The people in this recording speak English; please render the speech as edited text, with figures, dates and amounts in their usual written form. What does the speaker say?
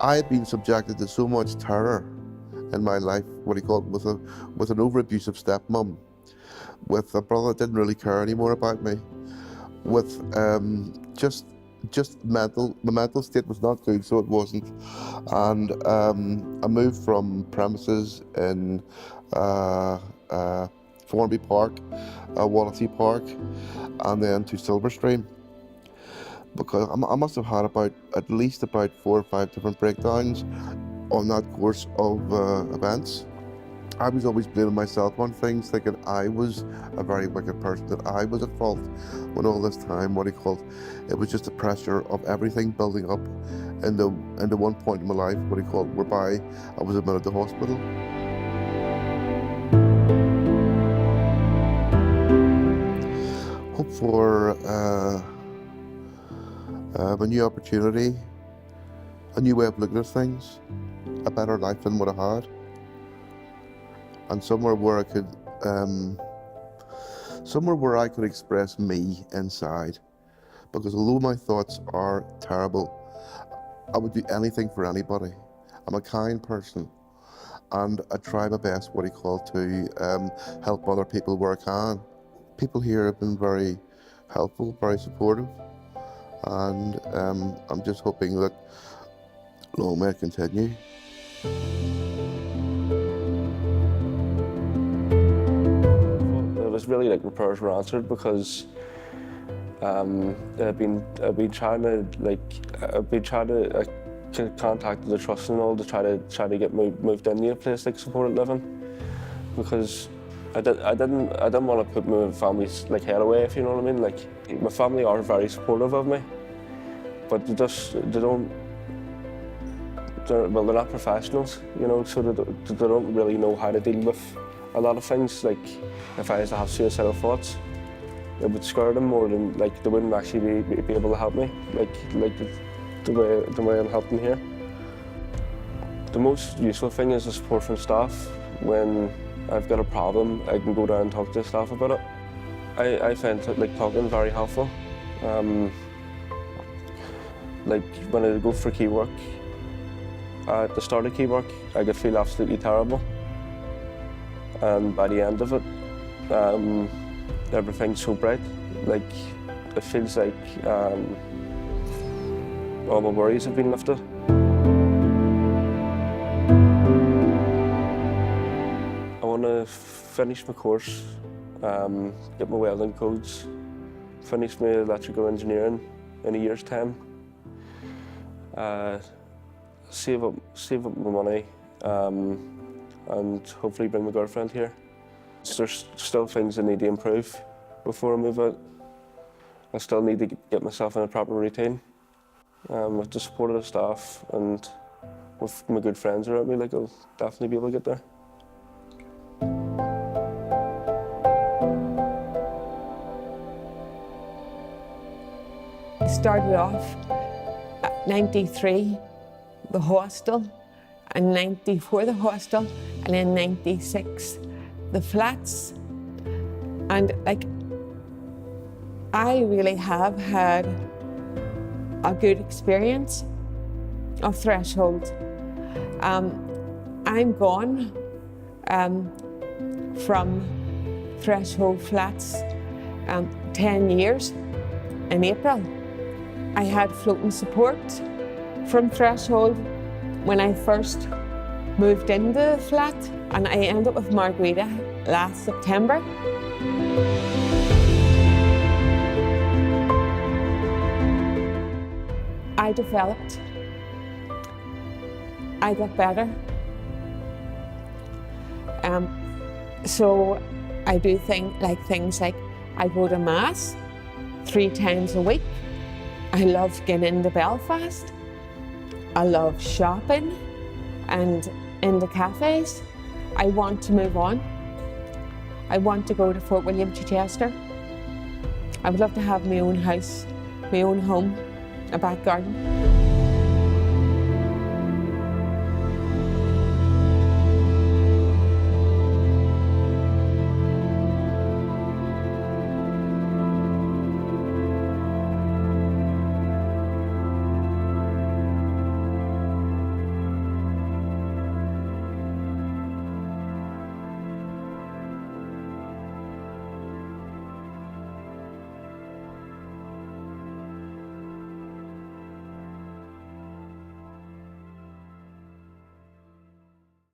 I had been subjected to so much terror in my life, with an over-abusive stepmom, with a brother that didn't really care anymore about me, with my mental state was not good, so it wasn't. And I moved from premises in Formby Park, Wallasey Park, and then to Silverstream, because I must have had at least about 4 or 5 different breakdowns on that course of events. I was always blaming myself on things, thinking I was a very wicked person, that I was at fault, when all this time, it was just the pressure of everything building up into one point in my life, whereby I was admitted to hospital. Hope for a new opportunity, a new way of looking at things, a better life than what I had, and somewhere where I could express me inside. Because although my thoughts are terrible, I would do anything for anybody. I'm a kind person, and I try my best to help other people where I can. People here have been very helpful, very supportive, and I'm just hoping that long may it continue. It was really like my prayers were answered, because I've been trying to contact the trust and all to try to get moved into a place like supported living, because I didn't want to put my family's head away, if you know what I mean. Like, my family are very supportive of me, but they're not professionals, you know, so they don't really know how to deal with a lot of things. Like, if I was to have suicidal thoughts, it would scare them more than, they wouldn't actually be able to help me, the way I'm helping here. The most useful thing is the support from staff. When I've got a problem, I can go down and talk to staff about it. I find talking very helpful. When I go for key work, at the start of key work, I could feel absolutely terrible. And by the end of it, everything's so bright. It feels like all my worries have been lifted. I want to finish my course, get my welding codes, finish my electrical engineering in a year's time, save up my money, and hopefully bring my girlfriend here. There's still things I need to improve before I move out. I still need to get myself in a proper routine. With the support of the staff and with my good friends around me, I'll definitely be able to get there. I started off at 93, the hostel, and 94 the hostel, and then 96 the flats. And I really have had a good experience of Threshold. I'm gone from Threshold Flats 10 years in April. I had floating support from Threshold when I first moved into the flat, and I ended up with Margarita last September. I developed, I got better. So I do things like I go to Mass 3 times a week. I love getting into Belfast. I love shopping and in the cafes. I want to move on. I want to go to Fort William, Chichester. I would love to have my own house, my own home, a back garden.